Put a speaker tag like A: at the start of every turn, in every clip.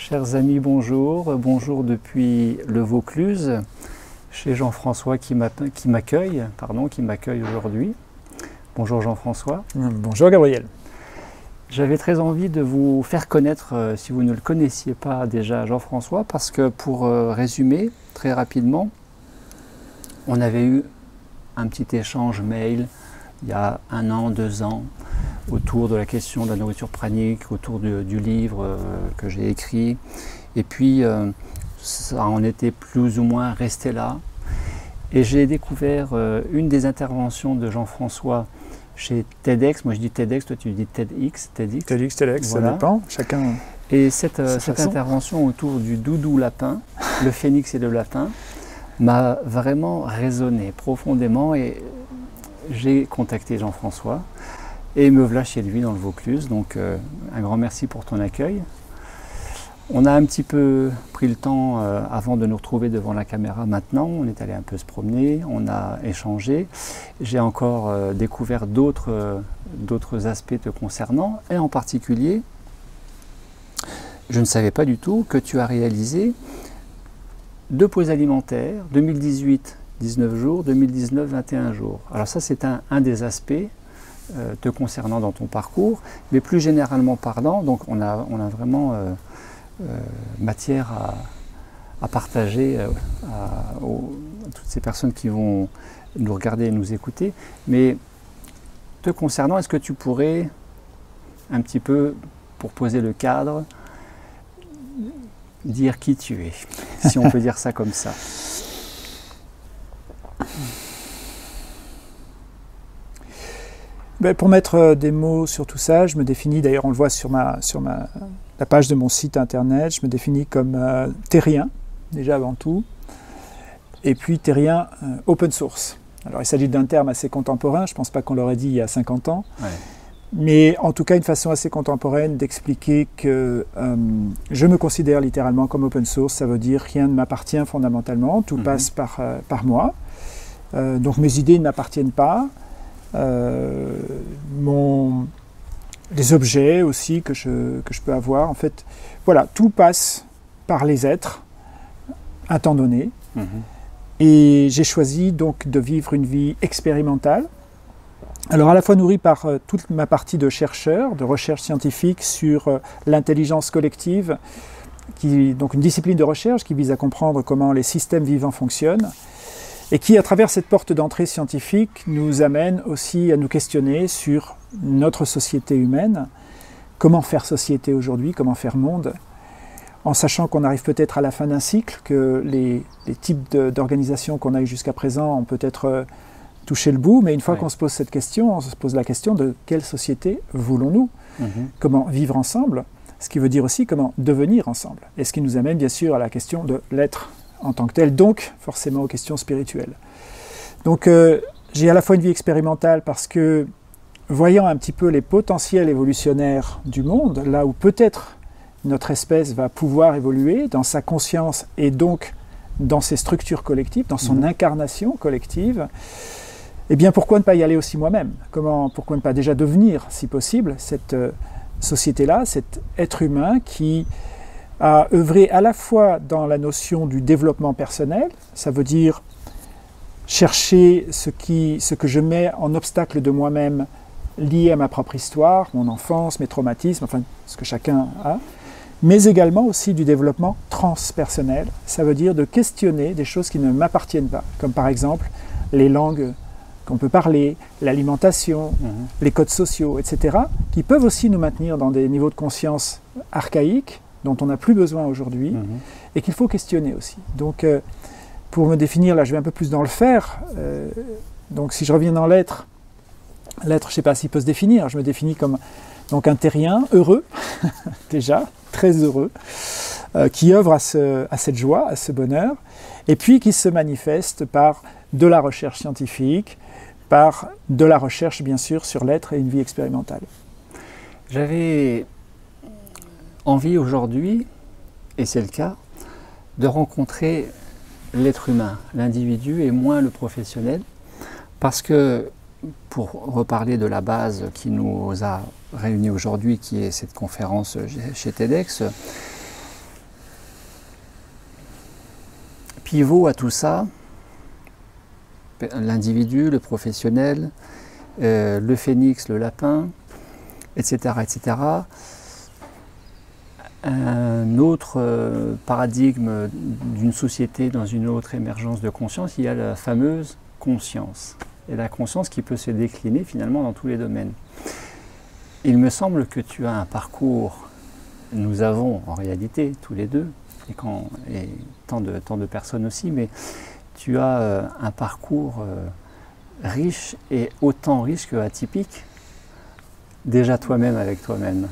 A: Chers amis, bonjour. Bonjour depuis le Vaucluse, chez Jean-François qui m'accueille aujourd'hui. Bonjour Jean-François.
B: Bonjour Gabriel.
A: J'avais très envie de vous faire connaître, si vous ne le connaissiez pas déjà, Jean-François, parce que pour résumer très rapidement, on avait eu un petit échange mail il y a 1 an, 2 ans, autour de la question de la nourriture pranique, autour du livre que j'ai écrit. Et puis, ça en était plus ou moins resté là. Et j'ai découvert une des interventions de Jean-François chez TEDx. Moi, je dis TEDx, toi, tu dis TEDx.
B: TEDx,
A: voilà.
B: Ça dépend. Chacun.
A: Et cette intervention autour du doudou lapin, le phénix et le lapin, m'a vraiment résonné profondément. Et j'ai contacté Jean-François. Et me voilà chez lui dans le Vaucluse, donc un grand merci pour ton accueil. On a un petit peu pris le temps avant de nous retrouver devant la caméra maintenant, on est allé un peu se promener, on a échangé. J'ai encore découvert d'autres aspects te concernant, et en particulier, je ne savais pas du tout que tu as réalisé 2 pauses alimentaires, 2018, 19 jours, 2019, 21 jours. Alors ça, c'est un des aspects te concernant dans ton parcours, mais plus généralement parlant, donc on a vraiment matière à partager à toutes ces personnes qui vont nous regarder et nous écouter. Mais te concernant, est-ce que tu pourrais un petit peu, pour poser le cadre, dire qui tu es, si on peut dire ça comme ça?
B: Pour mettre des mots sur tout ça, je me définis, d'ailleurs on le voit sur la page de mon site internet, je me définis comme terrien, déjà avant tout, et puis terrien open source. Alors il s'agit d'un terme assez contemporain, je ne pense pas qu'on l'aurait dit il y a 50 ans,
A: ouais.
B: Mais en tout cas une façon assez contemporaine d'expliquer que je me considère littéralement comme open source, ça veut dire rien ne m'appartient fondamentalement, tout passe par moi, donc mes idées ne m'appartiennent pas. Les objets aussi que je peux avoir, en fait, voilà, tout passe par les êtres, un temps donné, et j'ai choisi donc de vivre une vie expérimentale, alors à la fois nourrie par toute ma partie de chercheur, de recherche scientifique sur l'intelligence collective, donc une discipline de recherche qui vise à comprendre comment les systèmes vivants fonctionnent, et qui, à travers cette porte d'entrée scientifique, nous amène aussi à nous questionner sur notre société humaine, comment faire société aujourd'hui, comment faire monde, en sachant qu'on arrive peut-être à la fin d'un cycle, que les types d'organisations qu'on a eu jusqu'à présent ont peut-être touché le bout, mais une fois qu'on se pose cette question, on se pose la question de quelle société voulons-nous, comment vivre ensemble, ce qui veut dire aussi comment devenir ensemble, et ce qui nous amène bien sûr à la question de l'être en tant que tel, donc forcément aux questions spirituelles. Donc j'ai à la fois une vie expérimentale parce que, voyant un petit peu les potentiels évolutionnaires du monde, là où peut-être notre espèce va pouvoir évoluer dans sa conscience et donc dans ses structures collectives, dans son incarnation collective, eh bien pourquoi ne pas y aller aussi moi-même? Pourquoi ne pas déjà devenir, si possible, cette société-là, cet être humain qui à œuvrer à la fois dans la notion du développement personnel, ça veut dire chercher ce que je mets en obstacle de moi-même lié à ma propre histoire, mon enfance, mes traumatismes, enfin ce que chacun a, mais également aussi du développement transpersonnel, ça veut dire de questionner des choses qui ne m'appartiennent pas, comme par exemple les langues qu'on peut parler, l'alimentation, les codes sociaux, etc., qui peuvent aussi nous maintenir dans des niveaux de conscience archaïques, dont on n'a plus besoin aujourd'hui, et qu'il faut questionner aussi. Donc, pour me définir, là je vais un peu plus dans le faire, donc si je reviens dans l'être, je ne sais pas s'il peut se définir, je me définis comme donc un terrien heureux, déjà, très heureux, qui œuvre à cette joie, à ce bonheur, et puis qui se manifeste par de la recherche scientifique, par de la recherche bien sûr sur l'être et une vie expérimentale.
A: J'avais envie aujourd'hui, et c'est le cas, de rencontrer l'être humain, l'individu et moins le professionnel, parce que, pour reparler de la base qui nous a réunis aujourd'hui, qui est cette conférence chez TEDx, pivot à tout ça, l'individu, le professionnel, le phénix, le lapin, etc., etc. Un autre paradigme d'une société dans une autre émergence de conscience, il y a la fameuse conscience. Et la conscience qui peut se décliner finalement dans tous les domaines. Il me semble que tu as un parcours, nous avons en réalité tous les deux, et tant de personnes aussi, mais tu as un parcours riche et autant riche que atypique, déjà toi-même avec toi-même.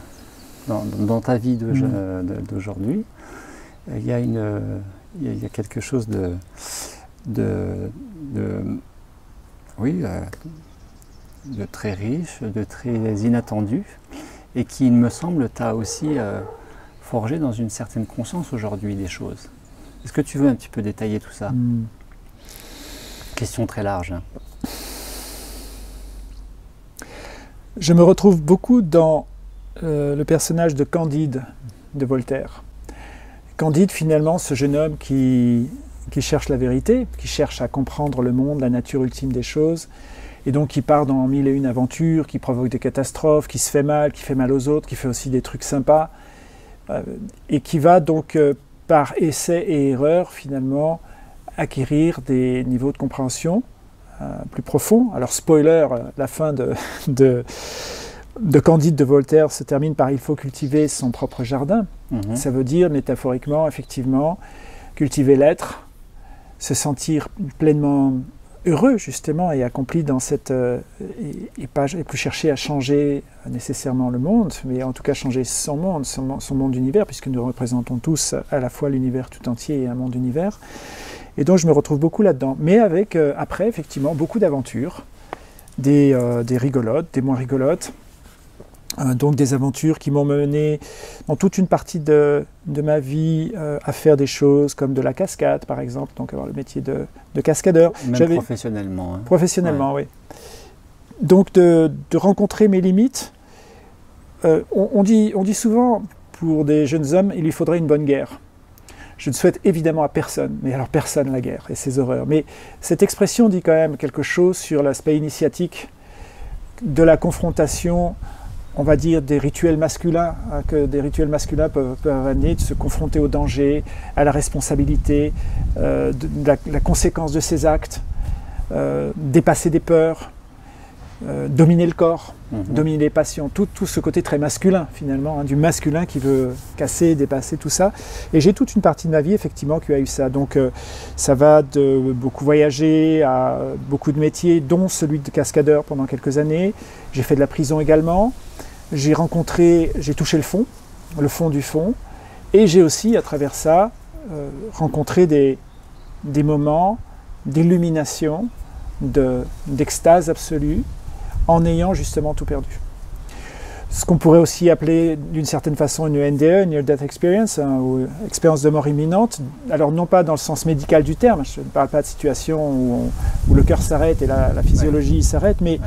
A: Dans ta vie d'aujourd'hui, il y a quelque chose de très riche, de très inattendu, et qui, il me semble, t'a aussi forgé dans une certaine conscience aujourd'hui des choses. Est-ce que tu veux un petit peu détailler tout ça? Question très large. Hein.
B: Je me retrouve beaucoup dans le personnage de Candide de Voltaire. Candide, finalement, ce jeune homme qui cherche la vérité, qui cherche à comprendre le monde, la nature ultime des choses, et donc qui part dans 1001 aventures, qui provoque des catastrophes, qui se fait mal, qui fait mal aux autres, qui fait aussi des trucs sympas, et qui va donc, par essai et erreur, finalement, acquérir des niveaux de compréhension plus profonds. Alors, spoiler, la fin de Candide de Voltaire se termine par « il faut cultiver son propre jardin ». Ça veut dire, métaphoriquement, effectivement, cultiver l'être, se sentir pleinement heureux, justement, et accompli dans cette... et plus chercher à changer nécessairement le monde, mais en tout cas changer son monde, son monde d'univers, puisque nous représentons tous à la fois l'univers tout entier et un monde d'univers. Et donc je me retrouve beaucoup là-dedans. Mais avec, après, effectivement, beaucoup d'aventures, des rigolotes, des moins rigolotes, donc des aventures qui m'ont mené dans toute une partie de ma vie à faire des choses comme de la cascade par exemple, donc avoir le métier de cascadeur.
A: Même professionnellement. Hein.
B: Professionnellement, oui. Donc de rencontrer mes limites. On dit souvent pour des jeunes hommes, il lui faudrait une bonne guerre. Je ne souhaite évidemment à personne, mais alors personne la guerre et ses horreurs. Mais cette expression dit quand même quelque chose sur l'aspect initiatique de la confrontation, on va dire, des rituels masculins, hein, que des rituels masculins peuvent amener, de se confronter au danger, à la responsabilité, la conséquence de ses actes, dépasser des peurs, dominer le corps, dominer les passions, tout ce côté très masculin finalement, hein, du masculin qui veut casser, dépasser tout ça. Et j'ai toute une partie de ma vie effectivement qui a eu ça. Donc ça va de beaucoup voyager à beaucoup de métiers, dont celui de cascadeur pendant quelques années. J'ai fait de la prison également. J'ai touché le fond du fond, et j'ai aussi, à travers ça, rencontré des moments d'illumination, d'extase absolue, en ayant justement tout perdu. Ce qu'on pourrait aussi appeler d'une certaine façon une NDE, Near Death Experience, hein, ou expérience de mort imminente. Alors non pas dans le sens médical du terme, je ne parle pas de situation où le cœur s'arrête et la physiologie s'arrête, mais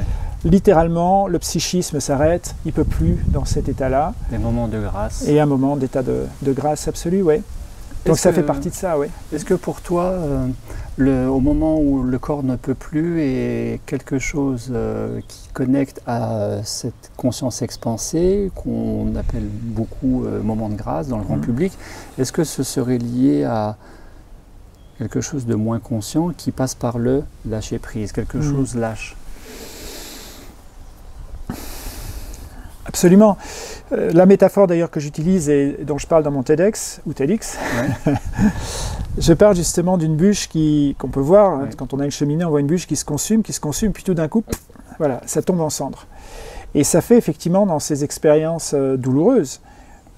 B: littéralement le psychisme s'arrête, il ne peut plus dans cet état-là.
A: Des moments de grâce.
B: Et un moment d'état de grâce absolue, oui. Donc ça fait partie de ça, oui.
A: Est-ce que pour toi, au moment où le corps ne peut plus et quelque chose qui connecte à cette conscience expansée, qu'on appelle beaucoup moment de grâce dans le grand public, est-ce que ce serait lié à quelque chose de moins conscient qui passe par le lâcher prise, quelque chose lâche?
B: Absolument. La métaphore d'ailleurs que j'utilise et dont je parle dans mon TEDx ou TEDx, je parle justement d'une bûche qu'on peut voir, quand on a une cheminée, on voit une bûche qui se consume, puis tout d'un coup, voilà, ça tombe en cendres. Et ça fait effectivement dans ces expériences douloureuses,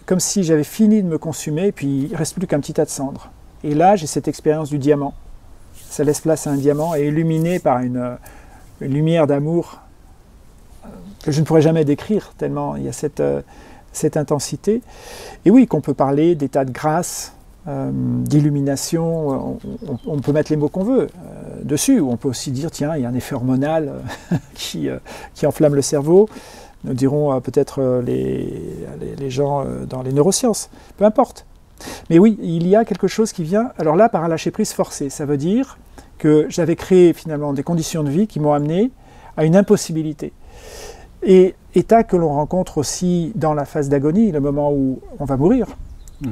B: comme si j'avais fini de me consumer et puis il ne reste plus qu'un petit tas de cendres. Et là, j'ai cette expérience du diamant. Ça laisse place à un diamant et illuminé par une lumière d'amour que je ne pourrais jamais décrire, tellement il y a cette intensité. Et oui, qu'on peut parler d'état de grâce, d'illumination, on peut mettre les mots qu'on veut dessus, ou on peut aussi dire, tiens, il y a un effet hormonal qui enflamme le cerveau, nous dirons peut-être les gens dans les neurosciences, peu importe. Mais oui, il y a quelque chose qui vient, alors là, par un lâcher-prise forcé. Ça veut dire que j'avais créé finalement des conditions de vie qui m'ont amené à une impossibilité. Et état que l'on rencontre aussi dans la phase d'agonie, le moment où on va mourir,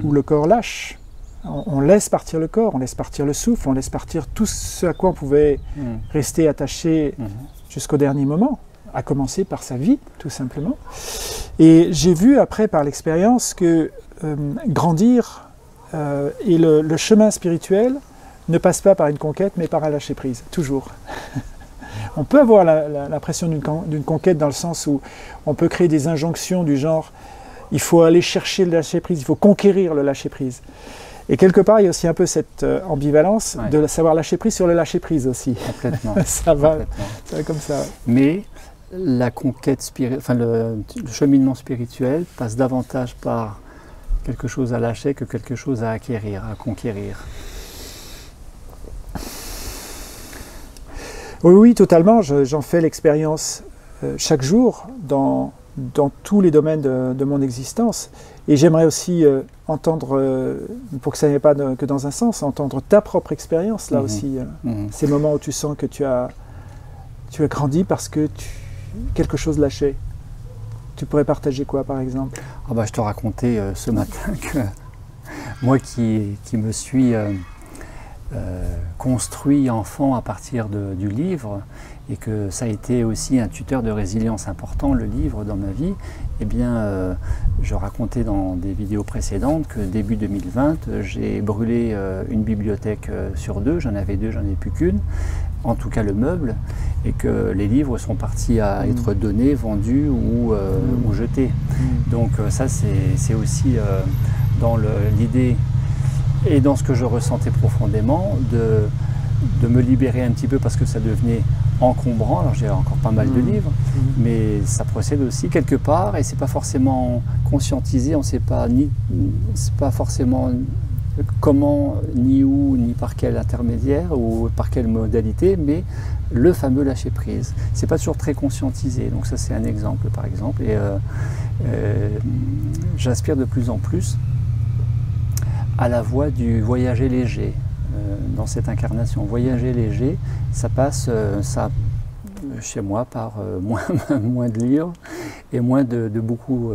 B: où le corps lâche. On laisse partir le corps, on laisse partir le souffle, on laisse partir tout ce à quoi on pouvait rester attaché jusqu'au dernier moment, à commencer par sa vie, tout simplement. Et j'ai vu après, par l'expérience, que grandir et le chemin spirituel ne passe pas par une conquête, mais par un lâcher-prise, toujours. On peut avoir l'impression d'une conquête dans le sens où on peut créer des injonctions du genre « il faut aller chercher le lâcher-prise, il faut conquérir le lâcher-prise ». Et quelque part, il y a aussi un peu cette ambivalence de savoir lâcher prise sur le lâcher prise aussi.
A: Complètement.
B: ça va comme ça.
A: Mais la conquête le cheminement spirituel passe davantage par quelque chose à lâcher que quelque chose à acquérir, à conquérir.
B: Oui, totalement. J'en fais l'expérience chaque jour dans tous les domaines de mon existence. Et j'aimerais aussi entendre, pour que ça n'aille pas que dans un sens, entendre ta propre expérience là aussi. Ces moments où tu sens que tu as grandi parce que quelque chose lâchait. Tu pourrais partager quoi par exemple?
A: Je te racontais ce matin que moi qui me suis construit enfant à partir du livre, et que ça a été aussi un tuteur de résilience important, le livre, dans ma vie, eh bien, je racontais dans des vidéos précédentes que début 2020, j'ai brûlé une bibliothèque sur 2, j'en avais 2, j'en ai plus qu'une, en tout cas le meuble, et que les livres sont partis à être donnés, vendus ou jetés. Donc ça, c'est aussi dans l'idée et dans ce que je ressentais profondément, de me libérer un petit peu parce que ça devenait encombrant. Alors j'ai encore pas mal de livres, mais ça procède aussi quelque part, et c'est pas forcément conscientisé, on ne sait pas c'est pas forcément comment, ni où, ni par quel intermédiaire ou par quelle modalité, mais le fameux lâcher prise. C'est pas toujours très conscientisé, donc ça c'est un exemple par exemple, et j'aspire de plus en plus à la voie du voyager léger dans cette incarnation. Voyager léger, ça passe chez moi par moins de livres et moins de beaucoup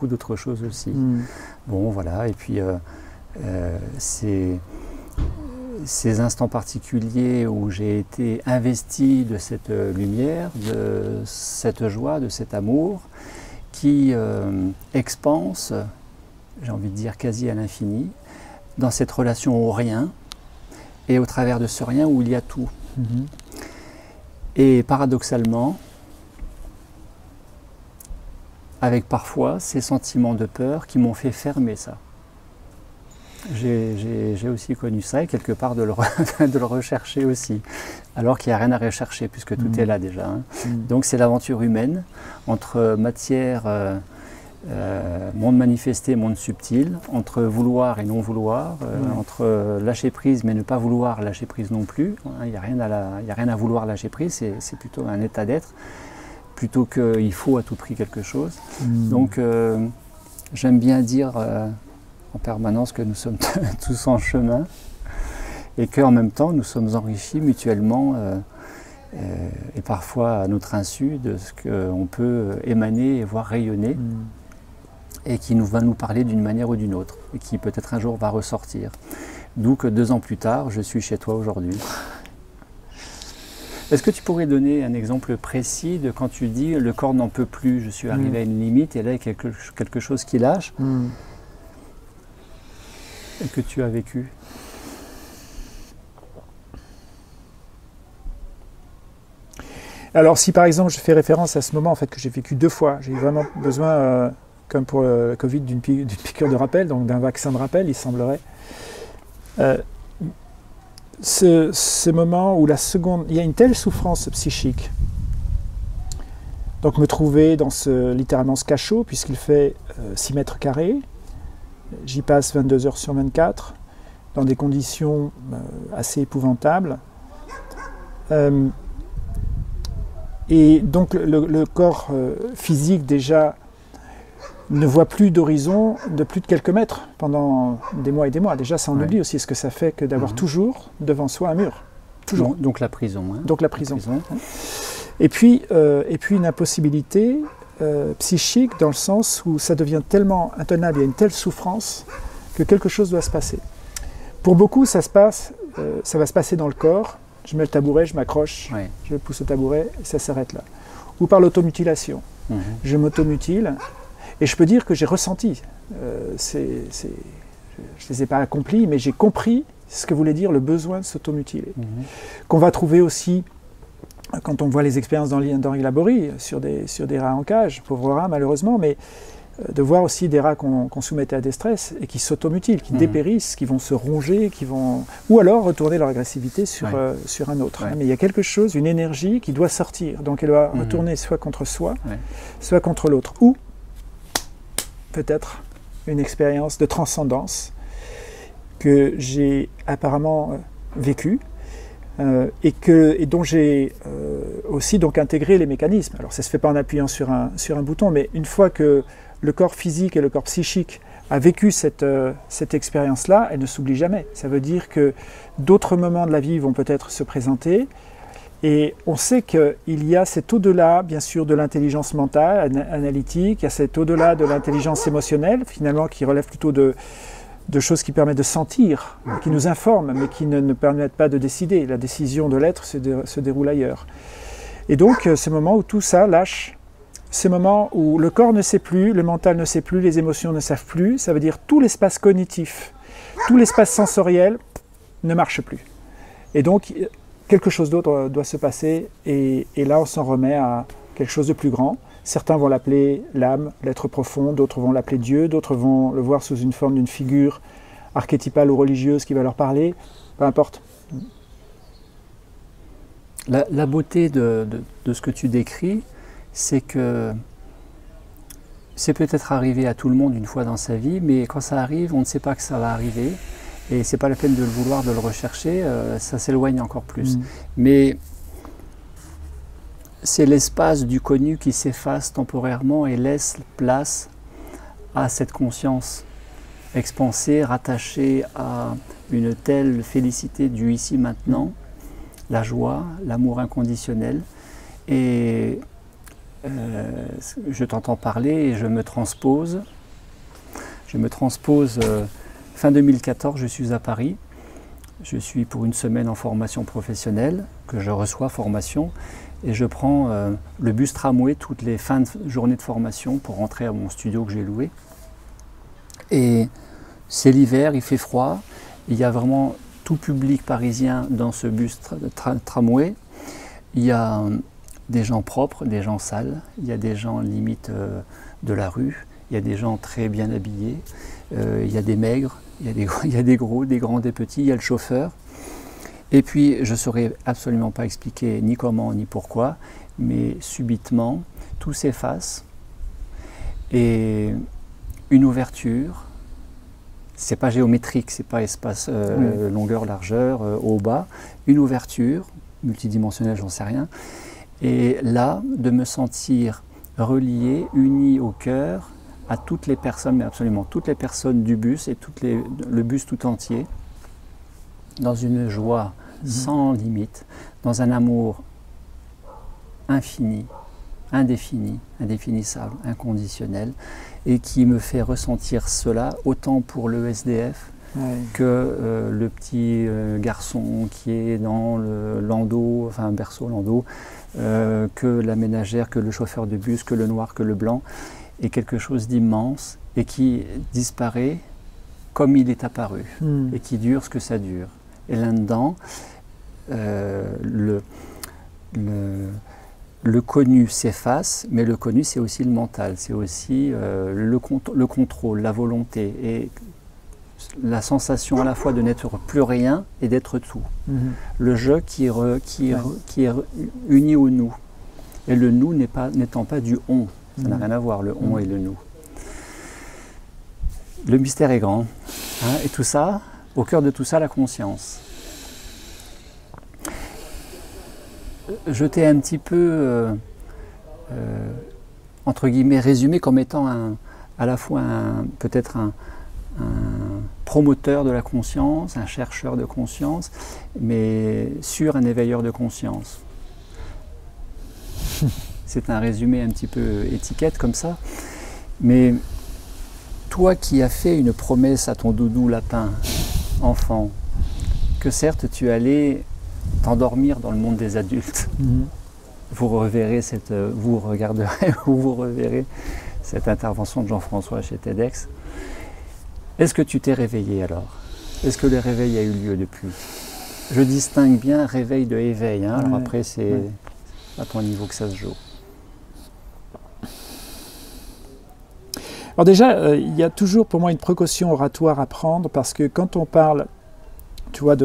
A: d'autres choses aussi. Bon voilà, et puis ces instants particuliers où j'ai été investi de cette lumière, de cette joie, de cet amour qui expanse, j'ai envie de dire quasi à l'infini, dans cette relation au rien, et au travers de ce rien où il y a tout. Et paradoxalement, avec parfois ces sentiments de peur qui m'ont fait fermer ça. J'ai aussi connu ça, et quelque part de le rechercher aussi, alors qu'il n'y a rien à rechercher puisque tout est là déjà. Donc c'est l'aventure humaine entre matière, monde manifesté, monde subtil, entre vouloir et non vouloir, entre lâcher prise mais ne pas vouloir lâcher prise non plus. Il n'y a rien à vouloir lâcher prise, c'est plutôt un état d'être, plutôt qu'il faut à tout prix quelque chose. Donc j'aime bien dire en permanence que nous sommes tous en chemin, et qu'en même temps nous sommes enrichis mutuellement et parfois à notre insu de ce qu'on peut émaner et voir rayonner. Et qui va nous parler d'une manière ou d'une autre, et qui peut-être un jour va ressortir. D'où que 2 ans plus tard, je suis chez toi aujourd'hui. Est-ce que tu pourrais donner un exemple précis de quand tu dis « le corps n'en peut plus, je suis arrivé à une limite, et là il y a quelque chose qui lâche » et que tu as vécu?
B: Alors si par exemple je fais référence à ce moment en fait, que j'ai vécu 2 fois, j'ai eu vraiment besoin... comme pour le Covid, d'une piqûre de rappel, donc d'un vaccin de rappel, il semblerait. Ce moment où il y a une telle souffrance psychique. Donc me trouver dans littéralement ce cachot, puisqu'il fait 6 mètres carrés, j'y passe 22 heures sur 24, dans des conditions assez épouvantables. Et donc le corps physique déjà ne voit plus d'horizon de plus de quelques mètres pendant des mois et des mois. Déjà, ça en oublie aussi ce que ça fait que d'avoir toujours devant soi un mur. Toujours.
A: Donc la prison. Hein.
B: Donc la prison. Et puis une impossibilité psychique dans le sens où ça devient tellement intenable, il y a une telle souffrance que quelque chose doit se passer. Pour beaucoup, ça va se passer dans le corps. Je mets le tabouret, je m'accroche, je pousse le tabouret et ça s'arrête là. Ou par l'automutilation. Je m'automutile et je peux dire que j'ai ressenti. Je ne les ai pas accomplis, mais j'ai compris ce que voulait dire le besoin de s'automutiler. Qu'on va trouver aussi quand on voit les expériences d'Henri Laborie sur des rats en cage, pauvres rats malheureusement, mais de voir aussi des rats qu'on soumettait à des stress et qui s'automutilent, qui dépérissent, qui vont se ronger, ou alors retourner leur agressivité sur un autre. Mais il y a quelque chose, une énergie qui doit sortir, donc elle doit retourner soit contre soi, soit contre l'autre, ou peut-être une expérience de transcendance que j'ai apparemment vécue, et dont j'ai aussi donc intégré les mécanismes. Alors ça ne se fait pas en appuyant sur un bouton, mais une fois que le corps physique et le corps psychique a vécu cette expérience-là, elle ne s'oublie jamais. Ça veut dire que d'autres moments de la vie vont peut-être se présenter, et on sait qu'il y a cet au-delà, bien sûr, de l'intelligence mentale, analytique, il y a cet au-delà de l'intelligence émotionnelle, finalement, qui relève plutôt de choses qui permettent de sentir, qui nous informent, mais qui ne permettent pas de décider. La décision de l'être se déroule ailleurs. Et donc, ce moment où tout ça lâche, ce moment où le corps ne sait plus, le mental ne sait plus, les émotions ne savent plus, ça veut dire tout l'espace cognitif, tout l'espace sensoriel ne marche plus. Et donc, quelque chose d'autre doit se passer, et là, on s'en remet à quelque chose de plus grand. Certains vont l'appeler l'âme, l'être profond, d'autres vont l'appeler Dieu, d'autres vont le voir sous une forme d'une figure archétypale ou religieuse qui va leur parler, peu importe.
A: La beauté de ce que tu décris, c'est que c'est peut-être arrivé à tout le monde une fois dans sa vie, mais quand ça arrive, on ne sait pas que ça va arriver, et c'est pas la peine de le vouloir, de le rechercher, ça s'éloigne encore plus. Mais c'est l'espace du connu qui s'efface temporairement et laisse place à cette conscience expansée, rattachée à une telle félicité du ici maintenant, la joie, l'amour inconditionnel. Et je t'entends parler et je me transpose. Fin 2014, je suis à Paris. Je suis pour une semaine en formation professionnelle, que je reçois formation. Et je prends le bus tramway toutes les fins de journée de formation pour rentrer à mon studio que j'ai loué. Et c'est l'hiver, il fait froid. Il y a vraiment tout public parisien dans ce bus tramway. Il y a des gens propres, des gens sales. Il y a des gens limite de la rue. Il y a des gens très bien habillés. Il y a des maigres, il y a des gros, des grands, des petits. Il y a le chauffeur. Et puis, je ne saurais absolument pas expliquer ni comment ni pourquoi, mais subitement, tout s'efface. Et une ouverture, c'est pas géométrique, c'est pas espace longueur, largeur, haut, bas. Une ouverture, multidimensionnelle, j'en sais rien. Et là, de me sentir relié, uni au cœur, à toutes les personnes, mais absolument toutes les personnes du bus et le bus tout entier, dans une joie sans limite, dans un amour infini, indéfini, indéfinissable, inconditionnel, et qui me fait ressentir cela autant pour le SDF que le petit garçon qui est dans le landau, enfin berceau landau, que la ménagère, que le chauffeur de bus, que le noir, que le blanc, est quelque chose d'immense et qui disparaît comme il est apparu et qui dure ce que ça dure. Et là-dedans, le connu s'efface, mais le connu c'est aussi le mental, c'est aussi le contrôle, la volonté et la sensation à la fois de n'être plus rien et d'être tout. Le je qui est uni au nous. Et le nous n'étant pas du on, ça n'a rien à voir, le on et le nous. Le mystère est grand. Hein, et tout ça, au cœur de tout ça, la conscience. Je t'ai un petit peu, entre guillemets, résumé comme étant à la fois peut-être un promoteur de la conscience, un chercheur de conscience, mais sur un éveilleur de conscience. C'est un résumé un petit peu étiquette comme ça. Mais toi qui as fait une promesse à ton doudou lapin, enfant, que certes tu allais t'endormir dans le monde des adultes, vous regarderez ou vous reverrez cette intervention de Jean-François chez TEDx. Est-ce que tu t'es réveillé alors? Est-ce que le réveil a eu lieu depuis? Je distingue bien réveil de éveil, hein. Alors après c'est à ton niveau que ça se joue.
B: Alors déjà, il y a toujours pour moi une précaution oratoire à prendre parce que quand on parle, tu vois,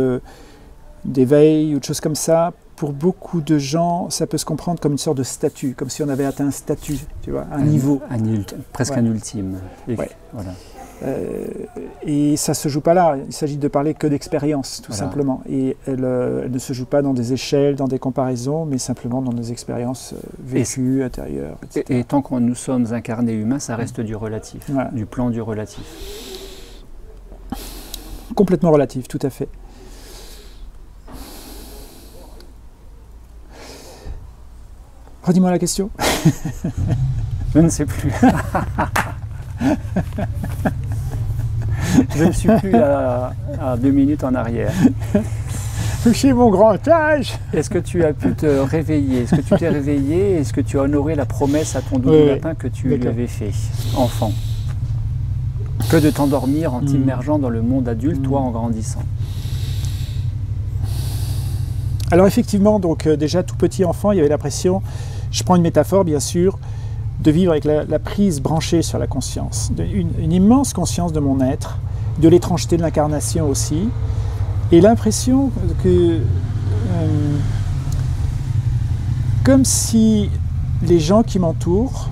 B: d'éveil ou de choses comme ça, pour beaucoup de gens, ça peut se comprendre comme une sorte de statut, comme si on avait atteint un statut, tu vois, un niveau.
A: Presque un ultime.
B: Ouais.
A: Voilà.
B: Et ça ne se joue pas là, il s'agit de parler que d'expérience, tout simplement. Et elle ne se joue pas dans des échelles, dans des comparaisons, mais simplement dans des expériences vécues, intérieures, etc.
A: Et tant que nous sommes incarnés humains, ça reste du relatif, du plan du relatif.
B: Complètement relatif, tout à fait. Redis-moi la question.
A: Je ne sais plus. Je ne suis plus à 2 minutes en arrière.
B: Touchez mon grand âge.
A: Est-ce que tu as pu te réveiller? Est-ce que tu t'es réveillé? Est-ce que tu as honoré la promesse à ton doudou lapin que tu lui avais fait, enfant? Que de t'endormir en t'immergeant dans le monde adulte, toi en grandissant.
B: Alors effectivement, donc déjà tout petit enfant, il y avait l'impression, je prends une métaphore bien sûr, de vivre avec la prise branchée sur la conscience, une immense conscience de mon être, de l'étrangeté de l'incarnation aussi, et l'impression que, comme si les gens qui m'entourent,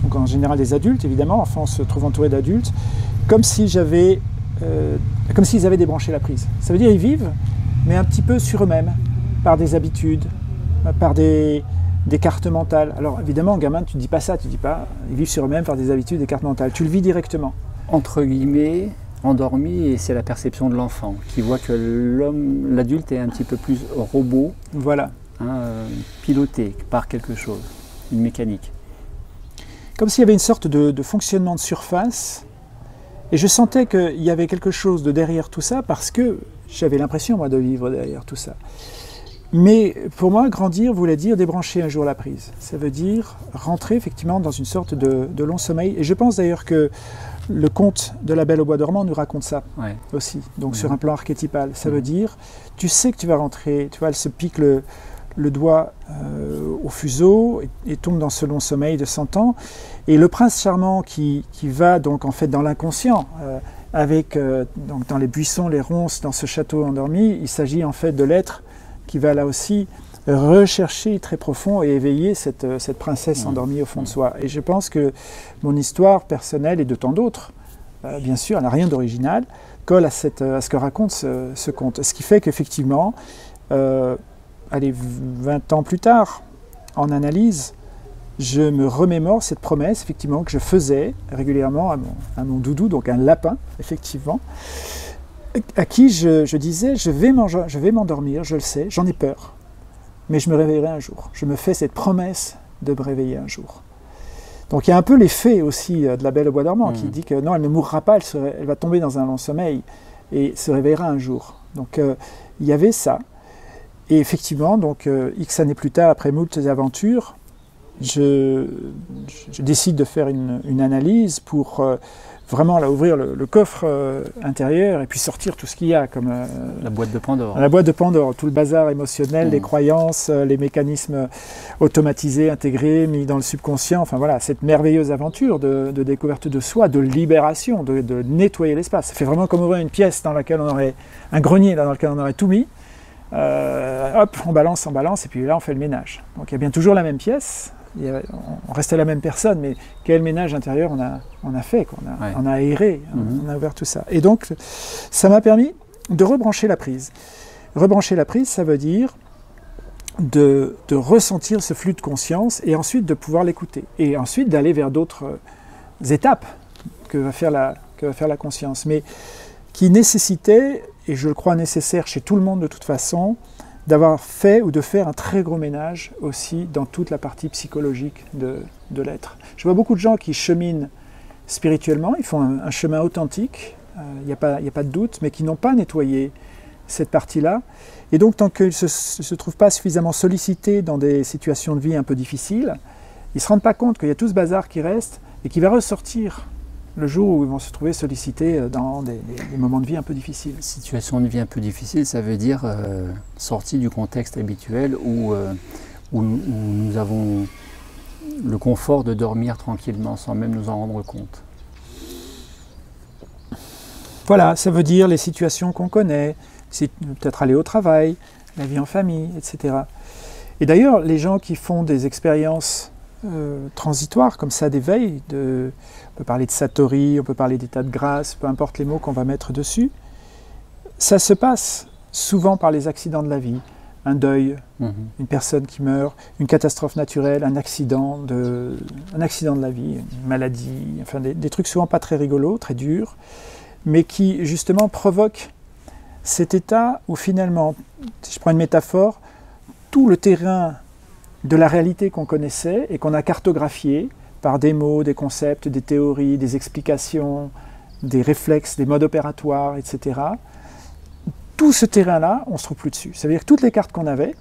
B: donc en général des adultes évidemment, enfants se trouvent entourés d'adultes, comme s'ils avaient débranché la prise. Ça veut dire qu'ils vivent, mais un petit peu sur eux-mêmes, par des habitudes, par des cartes mentales. Alors évidemment, gamin, tu ne dis pas ça, tu ne dis pas ils vivent sur eux-mêmes par des habitudes, des cartes mentales. Tu le vis directement.
A: Entre guillemets, endormi, et c'est la perception de l'enfant qui voit que l'adulte est un petit peu plus robot,
B: voilà.
A: Piloté par quelque chose, une mécanique.
B: Comme s'il y avait une sorte de fonctionnement de surface, et je sentais qu'il y avait quelque chose de derrière tout ça, parce que j'avais l'impression, moi, de vivre derrière tout ça. Mais pour moi, grandir voulait dire débrancher un jour la prise. Ça veut dire rentrer effectivement dans une sorte de long sommeil. Et je pense d'ailleurs que le conte de La Belle au bois dormant nous raconte ça aussi. Donc sur un plan archétypal. Ça veut dire, tu sais que tu vas rentrer, tu vois, elle se pique le doigt au fuseau et tombe dans ce long sommeil de 100 ans. Et le prince charmant qui va donc en fait dans l'inconscient, avec donc dans les buissons, les ronces, dans ce château endormi, il s'agit en fait de l'être qui va là aussi rechercher très profond et éveiller cette princesse endormie au fond de soi. Et je pense que mon histoire personnelle et de tant d'autres, bien sûr, elle n'a rien d'original, colle à ce que raconte ce conte. Ce qui fait qu'effectivement, 20 ans plus tard, en analyse, je me remémore cette promesse, effectivement, que je faisais régulièrement à mon doudou, donc un lapin, effectivement, à qui je disais, je vais m'endormir, je le sais, j'en ai peur, mais je me réveillerai un jour. Je me fais cette promesse de me réveiller un jour. Donc il y a un peu l'effet aussi de La Belle au bois dormant qui dit que non, elle ne mourra pas, elle va tomber dans un long sommeil et se réveillera un jour. Donc il y avait ça. Et effectivement, donc X années plus tard, après moult aventures, je décide de faire une analyse pour vraiment là, ouvrir le coffre intérieur et puis sortir tout ce qu'il y a comme
A: la boîte de Pandore.
B: La boîte de Pandore, tout le bazar émotionnel, les croyances, les mécanismes automatisés, intégrés, mis dans le subconscient. Enfin voilà, cette merveilleuse aventure de découverte de soi, de libération, de nettoyer l'espace. Ça fait vraiment comme ouvrir une pièce dans laquelle on aurait un grenier dans lequel on aurait tout mis. Hop, on balance, et puis là on fait le ménage. Donc il y a bien toujours la même pièce. On restait la même personne, mais quel ménage intérieur on a fait, quoi. On a aéré, on a ouvert tout ça. Et donc, ça m'a permis de rebrancher la prise. Rebrancher la prise, ça veut dire de ressentir ce flux de conscience et ensuite de pouvoir l'écouter. Et ensuite d'aller vers d'autres étapes que va faire la conscience, mais qui nécessitait, et je le crois nécessaire chez tout le monde de toute façon, d'avoir fait ou de faire un très gros ménage aussi dans toute la partie psychologique de l'être. Je vois beaucoup de gens qui cheminent spirituellement, ils font un chemin authentique, il n'y a pas de doute, mais qui n'ont pas nettoyé cette partie-là. Et donc, tant qu'ils ne se trouvent pas suffisamment sollicités dans des situations de vie un peu difficiles, ils ne se rendent pas compte qu'il y a tout ce bazar qui reste et qui va ressortir le jour où ils vont se trouver sollicités dans des moments de vie un peu difficiles.
A: Situation de vie un peu difficile, ça veut dire sortie du contexte habituel où nous avons le confort de dormir tranquillement sans même nous en rendre compte.
B: Voilà, ça veut dire les situations qu'on connaît, peut-être aller au travail, la vie en famille, etc. Et d'ailleurs, les gens qui font des expériences transitoires comme ça d'éveil, on peut parler de satori, on peut parler d'état de grâce, peu importe les mots qu'on va mettre dessus, ça se passe souvent par les accidents de la vie, un deuil, une personne qui meurt, une catastrophe naturelle, un accident de la vie, une maladie, enfin des trucs souvent pas très rigolos, très durs, mais qui justement provoquent cet état où finalement, si je prends une métaphore, tout le terrain de la réalité qu'on connaissait et qu'on a cartographié par des mots, des concepts, des théories, des explications, des réflexes, des modes opératoires, etc. Tout ce terrain-là, on ne se trouve plus dessus. Ça veut dire que toutes les cartes qu'on avait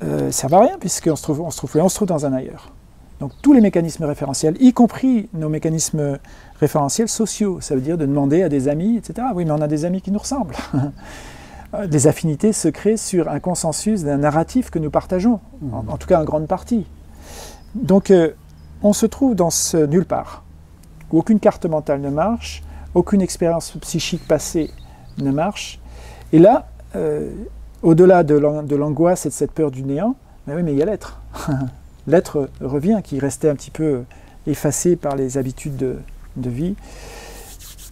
B: ne servent à rien puisqu'on se trouve dans un ailleurs. Donc tous les mécanismes référentiels, y compris nos mécanismes référentiels sociaux, ça veut dire de demander à des amis, etc. Oui, mais on a des amis qui nous ressemblent. Les affinités se créent sur un consensus d'un narratif que nous partageons, en tout cas en grande partie. Donc on se trouve dans ce nulle part, où aucune carte mentale ne marche, aucune expérience psychique passée ne marche. Et là, au-delà de l'angoisse et de cette peur du néant, mais oui, mais il y a l'être. L'être revient, qui restait un petit peu effacé par les habitudes de vie.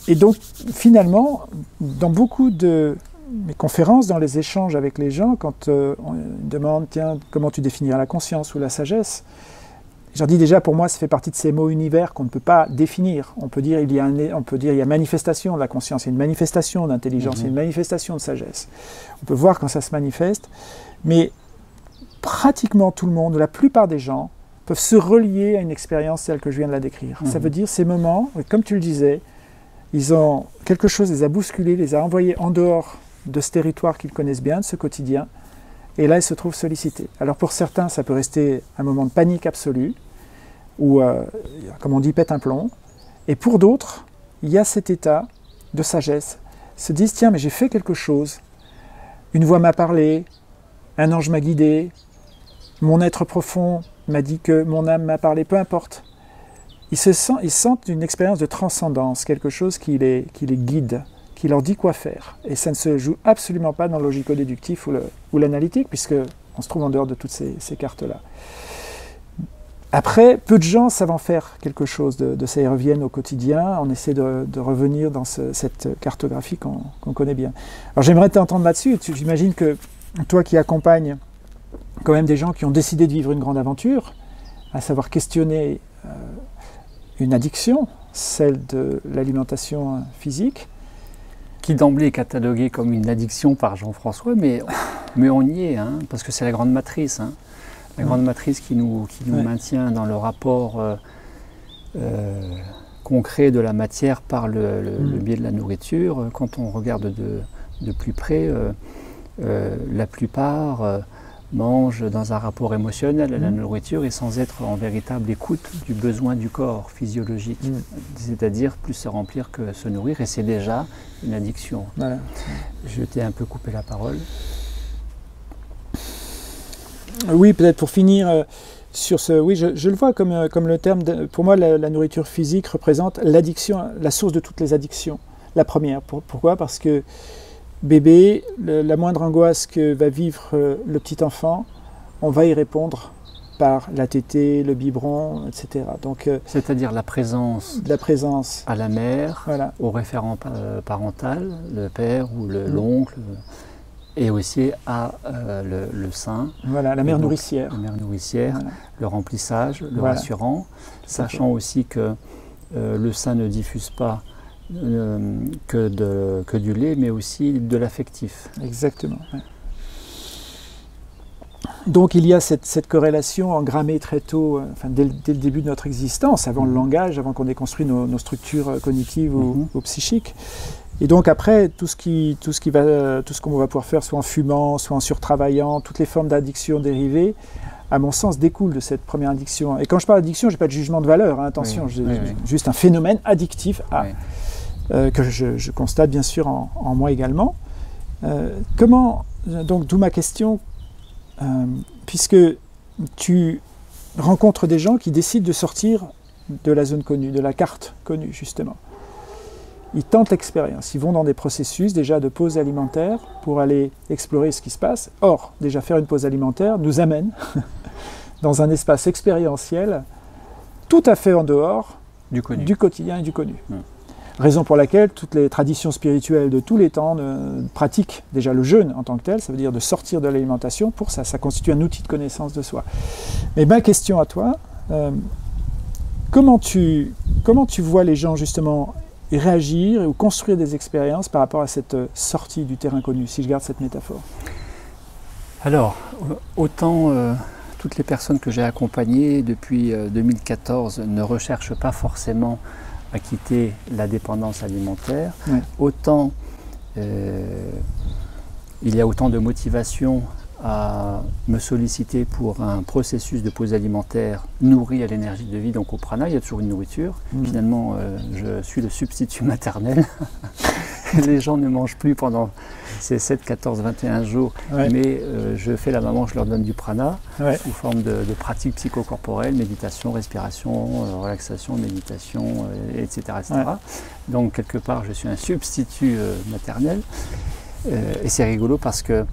B: Et donc, finalement, dans beaucoup de mes conférences, dans les échanges avec les gens, quand on me demande, tiens, comment tu définirais la conscience ou la sagesse, je leur dis déjà, pour moi, ça fait partie de ces mots univers qu'on ne peut pas définir. On peut dire il y a manifestation de la conscience, il y a une manifestation d'intelligence, il y a une manifestation de sagesse. On peut voir quand ça se manifeste, mais pratiquement tout le monde, la plupart des gens, peuvent se relier à une expérience telle que je viens de la décrire. Ça veut dire ces moments, comme tu le disais, quelque chose les a bousculés, les a envoyés en dehors de ce territoire qu'ils connaissent bien, de ce quotidien, et là ils se trouvent sollicités. Alors pour certains, ça peut rester un moment de panique absolue, où, comme on dit, pète un plomb, et pour d'autres, il y a cet état de sagesse, se disent, tiens, mais j'ai fait quelque chose, une voix m'a parlé, un ange m'a guidé, mon être profond m'a dit que mon âme m'a parlé, peu importe. Ils sentent une expérience de transcendance, quelque chose qui les guide, qui leur dit quoi faire. Et ça ne se joue absolument pas dans le logico-déductif ou l'analytique, puisqu'on se trouve en dehors de toutes ces cartes-là. Après, peu de gens savent en faire quelque chose de ça, ils reviennent au quotidien, on essaie de revenir dans cette cartographie qu'on connaît bien. Alors j'aimerais t'entendre là-dessus, j'imagine que toi qui accompagnes quand même des gens qui ont décidé de vivre une grande aventure, à savoir questionner une addiction, celle de l'alimentation physique.
A: Qui d'emblée est cataloguée comme une addiction par Jean-François, mais on y est, hein, parce que c'est la grande matrice. Hein, la grande matrice qui nous maintient dans le rapport concret de la matière par le biais de la nourriture. Quand on regarde de plus près, la plupart mangent dans un rapport émotionnel à la nourriture et sans être en véritable écoute du besoin du corps physiologique. C'est-à-dire plus se remplir que se nourrir, et c'est déjà une addiction. Voilà. Je t'ai un peu coupé la parole.
B: Oui, peut-être pour finir sur ce... Oui, je le vois comme le terme... pour moi, la nourriture physique représente l'addiction, la source de toutes les addictions. La première. Pourquoi ? Parce que bébé, la moindre angoisse que va vivre le petit enfant, on va y répondre par la tétée, le biberon, etc. Donc,
A: c'est-à-dire la présence à la mère, voilà, au référent parental, le père ou l'oncle, et aussi à le sein.
B: Voilà, la mère nourricière.
A: La mère nourricière, voilà. Le remplissage, le rassurant, sachant aussi que le sein ne diffuse pas que du lait, mais aussi de l'affectif.
B: Exactement. Ouais. Donc il y a cette corrélation engrammée très tôt, dès le début de notre existence, avant le langage, avant qu'on ait construit nos structures cognitives ou psychiques. Et donc après, tout ce qu'on va pouvoir faire, soit en fumant, soit en surtravaillant, toutes les formes d'addiction dérivées, à mon sens, découlent de cette première addiction. Et quand je parle d'addiction, je n'ai pas de jugement de valeur, hein, attention, juste un phénomène addictif que je constate bien sûr en moi également. Donc d'où ma question, puisque tu rencontres des gens qui décident de sortir de la zone connue, de la carte connue justement. Ils tentent l'expérience, ils vont dans des processus déjà de pause alimentaire pour aller explorer ce qui se passe. Or, déjà faire une pause alimentaire nous amène dans un espace expérientiel tout à fait en dehors du quotidien et du connu. Raison pour laquelle toutes les traditions spirituelles de tous les temps pratiquent déjà le jeûne en tant que tel, ça veut dire de sortir de l'alimentation. Pour ça, ça constitue un outil de connaissance de soi. Mais ma question à toi, comment tu vois les gens justement réagir ou construire des expériences par rapport à cette sortie du terrain connu, si je garde cette métaphore?
A: Alors, autant toutes les personnes que j'ai accompagnées depuis 2014 ne recherchent pas forcément à quitter la dépendance alimentaire, autant il y a autant de motivation à me solliciter pour un processus de pause alimentaire nourri à l'énergie de vie, donc au prana, il y a toujours une nourriture. Finalement, je suis le substitut maternel. Les gens ne mangent plus pendant ces 7, 14, 21 jours, mais je fais la maman, je leur donne du prana sous forme de pratiques psychocorporelles, méditation, respiration, relaxation, méditation, etc. etc. Donc quelque part, je suis un substitut maternel. Et c'est rigolo parce que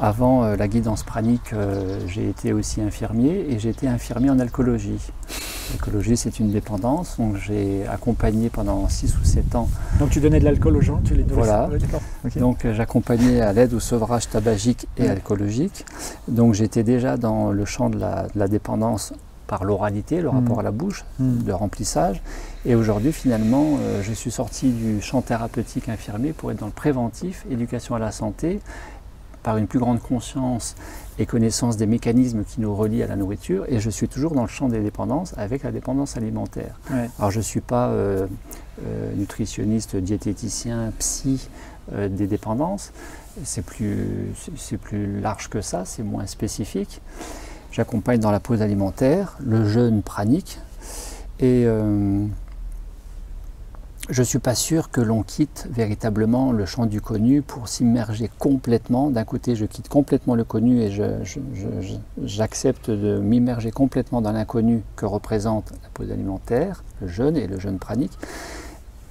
A: avant la guidance pranique, j'ai été aussi infirmier et j'ai été infirmier en alcoolologie. L'alcoolologie, c'est une dépendance, donc j'ai accompagné pendant 6 ou 7 ans.
B: Donc tu donnais de l'alcool aux gens, tu les nourrissais?
A: Voilà, donc j'accompagnais à l'aide au sevrage tabagique et alcoolologique. Donc j'étais déjà dans le champ de la dépendance par l'oralité, le rapport à la bouche, de remplissage. Et aujourd'hui, finalement, je suis sorti du champ thérapeutique infirmier pour être dans le préventif, éducation à la santé, par une plus grande conscience et connaissance des mécanismes qui nous relient à la nourriture, et je suis toujours dans le champ des dépendances avec la dépendance alimentaire. Alors je ne suis pas nutritionniste, diététicien, psy des dépendances, c'est plus large que ça, c'est moins spécifique. J'accompagne dans la pause alimentaire, le jeûne pranique, et je ne suis pas sûr que l'on quitte véritablement le champ du connu pour s'immerger complètement. D'un côté, je quitte complètement le connu et j'accepte de m'immerger complètement dans l'inconnu que représente la pause alimentaire, le jeûne et le jeûne pranique.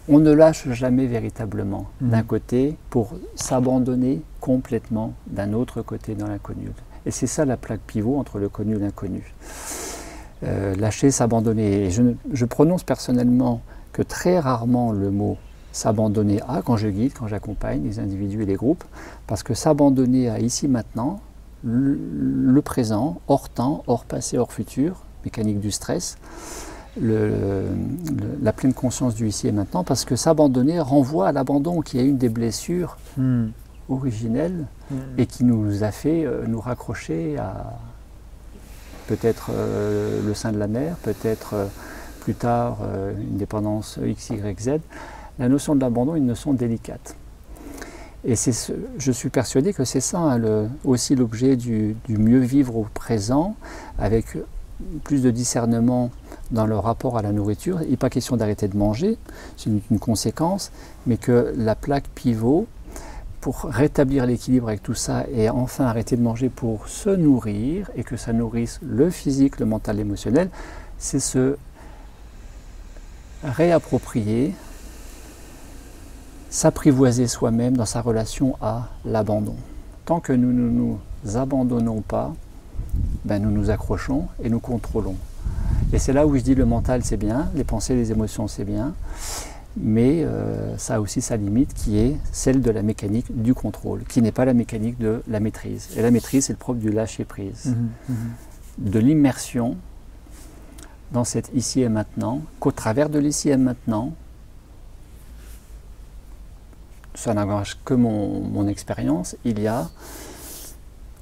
A: On ne lâche jamais véritablement d'un côté pour s'abandonner complètement d'un autre côté dans l'inconnu. Et c'est ça la plaque pivot entre le connu et l'inconnu. Lâcher, s'abandonner. Et je prononce personnellement que très rarement le mot s'abandonner à quand je guide, quand j'accompagne les individus et les groupes, parce que s'abandonner à ici maintenant, le présent, hors temps, hors passé, hors futur, mécanique du stress, la pleine conscience du ici et maintenant, parce que s'abandonner renvoie à l'abandon qui est une des blessures originelles et qui nous a fait nous raccrocher à peut-être le sein de la mer, peut-être plus tard une dépendance X, Y, Z. La notion de l'abandon est une notion délicate. Et je suis persuadé que c'est ça aussi l'objet du mieux vivre au présent, avec plus de discernement dans le rapport à la nourriture. Il n'est pas question d'arrêter de manger, c'est une conséquence, mais que la plaque pivot, pour rétablir l'équilibre avec tout ça et enfin arrêter de manger pour se nourrir et que ça nourrisse le physique, le mental, l'émotionnel, c'est se réapproprier, s'apprivoiser soi-même dans sa relation à l'abandon. Tant que nous ne nous abandonnons pas, nous nous accrochons et nous contrôlons. Et c'est là où je dis le mental c'est bien, les pensées, les émotions c'est bien, mais ça a aussi sa limite qui est celle de la mécanique du contrôle, qui n'est pas la mécanique de la maîtrise. Et la maîtrise c'est le propre du lâcher prise, de l'immersion dans cet ici et maintenant, qu'au travers de l'ici et maintenant, ça n'engage que mon expérience, il y a,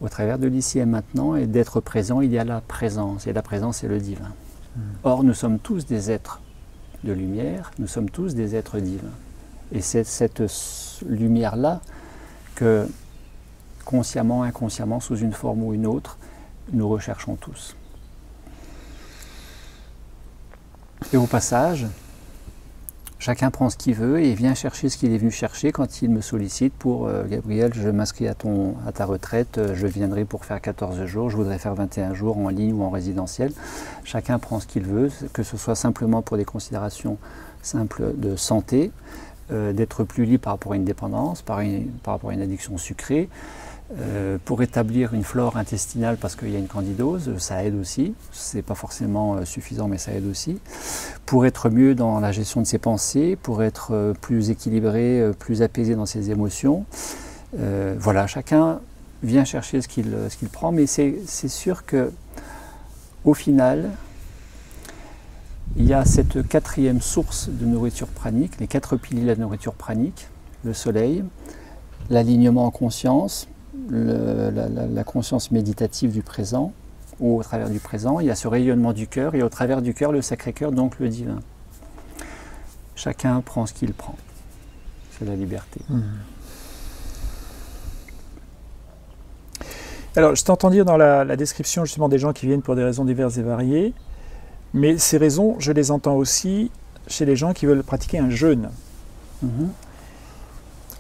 A: au travers de l'ici et maintenant, et d'être présent, il y a la présence, et la présence est le divin. Or, nous sommes tous des êtres de lumière, nous sommes tous des êtres divins. Et c'est cette lumière-là que, consciemment, inconsciemment, sous une forme ou une autre, nous recherchons tous. Et au passage, chacun prend ce qu'il veut et vient chercher ce qu'il est venu chercher quand il me sollicite pour Gabriel, je m'inscris à ta retraite, je viendrai pour faire 14 jours, je voudrais faire 21 jours en ligne ou en résidentiel. Chacun prend ce qu'il veut, que ce soit simplement pour des considérations simples de santé, d'être plus libre par rapport à une dépendance, par rapport à une addiction sucrée, pour établir une flore intestinale parce qu'il y a une candidose, ça aide aussi, c'est pas forcément suffisant mais ça aide aussi, pour être mieux dans la gestion de ses pensées, pour être plus équilibré, plus apaisé dans ses émotions. Voilà, chacun vient chercher ce qu'il prend, mais c'est sûr que au final, il y a cette quatrième source de nourriture pranique, les 4 piliers de la nourriture pranique, le soleil, l'alignement en conscience, la conscience méditative du présent, ou au travers du présent, il y a ce rayonnement du cœur, et au travers du cœur, le Sacré-Cœur, donc le divin. Chacun prend ce qu'il prend. C'est la liberté.
B: Alors, je t'entends dire dans la description justement des gens qui viennent pour des raisons diverses et variées, mais ces raisons, je les entends aussi chez les gens qui veulent pratiquer un jeûne.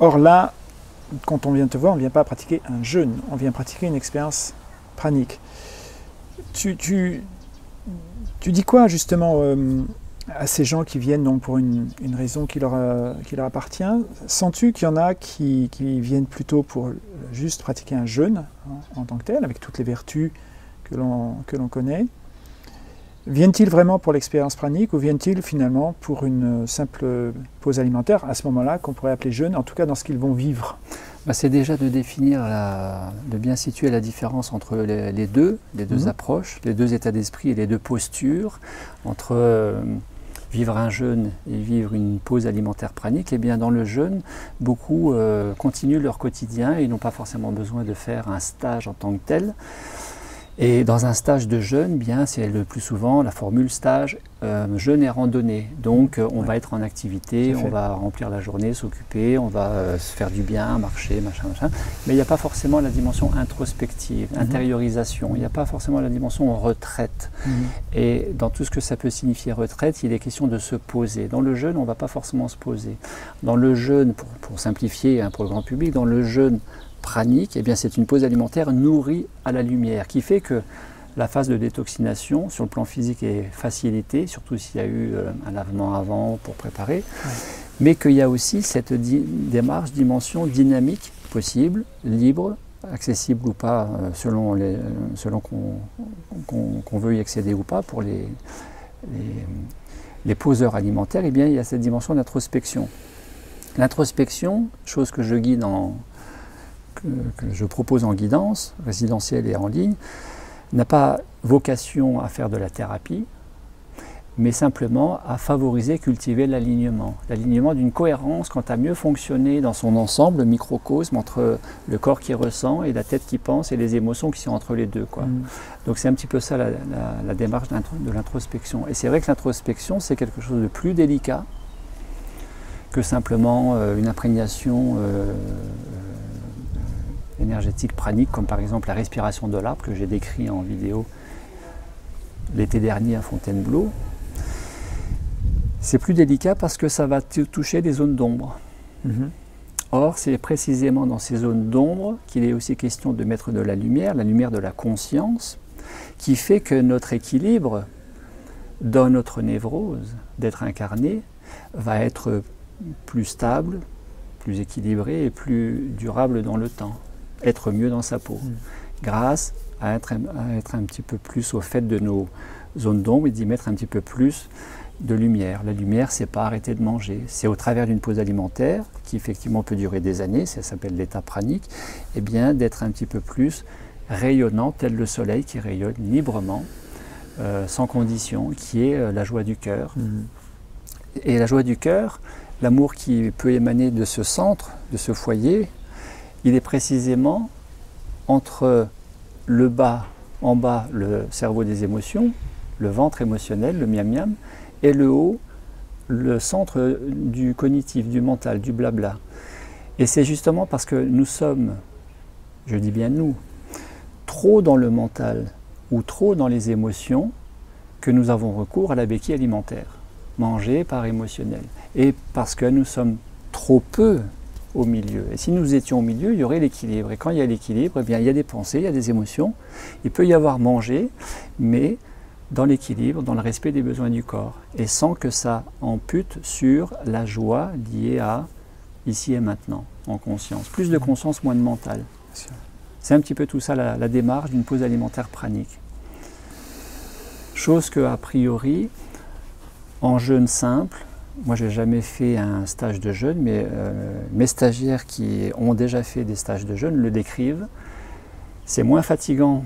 B: Or là, quand on vient te voir, on ne vient pas pratiquer un jeûne, on vient pratiquer une expérience pranique. Tu dis quoi justement à ces gens qui viennent donc pour une raison qui leur appartient? Sens-tu qu'il y en a qui viennent plutôt pour juste pratiquer un jeûne en tant que tel, avec toutes les vertus que l'on connaît? Viennent-ils vraiment pour l'expérience pranique ou viennent-ils finalement pour une simple pause alimentaire, à ce moment-là, qu'on pourrait appeler jeûne, en tout cas dans ce qu'ils vont vivre?
A: C'est déjà de définir, de bien situer la différence entre les deux approches, les deux états d'esprit et les deux postures, entre vivre un jeûne et vivre une pause alimentaire pranique. Et bien dans le jeûne, beaucoup continuent leur quotidien et n'ont pas forcément besoin de faire un stage en tant que tel. Et dans un stage de jeûne, bien, c'est le plus souvent la formule stage jeûne et randonnée. Donc on va être en activité, on va remplir la journée, s'occuper, on va se faire du bien, marcher, machin. Mais il n'y a pas forcément la dimension introspective, intériorisation, il n'y a pas forcément la dimension retraite. Et dans tout ce que ça peut signifier retraite, il est question de se poser. Dans le jeûne, on ne va pas forcément se poser. Dans le jeûne, pour simplifier pour le grand public, dans le jeûne pranique, eh bien c'est une pause alimentaire nourrie à la lumière qui fait que la phase de détoxination sur le plan physique est facilitée, surtout s'il y a eu un lavement avant pour préparer, mais qu'il y a aussi cette dimension dynamique possible, libre, accessible ou pas selon qu'on veut y accéder ou pas pour les poseurs alimentaires. Eh bien il y a cette dimension d'introspection. L'introspection, chose que je guide que je propose en guidance, résidentielle et en ligne, n'a pas vocation à faire de la thérapie, mais simplement à favoriser, cultiver l'alignement d'une cohérence quant à mieux fonctionner dans son ensemble, le microcosme entre le corps qui ressent et la tête qui pense et les émotions qui sont entre les deux, quoi. Donc c'est un petit peu ça la démarche de l'introspection. Et c'est vrai que l'introspection, c'est quelque chose de plus délicat que simplement une imprégnation énergétique pranique, comme par exemple la respiration de l'arbre que j'ai décrit en vidéo l'été dernier à Fontainebleau. C'est plus délicat parce que ça va toucher des zones d'ombre. Or, c'est précisément dans ces zones d'ombre qu'il est aussi question de mettre de la lumière de la conscience, qui fait que notre équilibre dans notre névrose d'être incarné va être plus stable, plus équilibré et plus durable dans le temps. Être mieux dans sa peau, grâce à être un petit peu plus au fait de nos zones d'ombre et d'y mettre un petit peu plus de lumière. La lumière, c'est pas arrêter de manger, c'est au travers d'une pause alimentaire, qui effectivement peut durer des années, ça s'appelle l'état pranique, et bien d'être un petit peu plus rayonnant, tel le soleil qui rayonne librement sans condition, qui est la joie du cœur. Et la joie du cœur, l'amour qui peut émaner de ce centre, de ce foyer, il est précisément entre le bas, en bas, le cerveau des émotions, le ventre émotionnel, le miam-miam, et le haut, le centre du cognitif, du mental, du blabla. Et c'est justement parce que nous sommes, je dis bien nous, trop dans le mental ou trop dans les émotions que nous avons recours à la béquille alimentaire, manger par émotionnel. Et parce que nous sommes trop peu au milieu. Et si nous étions au milieu, il y aurait l'équilibre. Et quand il y a l'équilibre, eh bien, il y a des pensées, il y a des émotions. Il peut y avoir manger, mais dans l'équilibre, dans le respect des besoins du corps. Et sans que ça ampute sur la joie liée à ici et maintenant, en conscience. Plus de conscience, moins de mental. C'est un petit peu tout ça la démarche d'une pause alimentaire pranique. Chose que, a priori, en jeûne simple, moi je n'ai jamais fait un stage de jeûne, mais mes stagiaires qui ont déjà fait des stages de jeûne le décrivent. C'est moins fatigant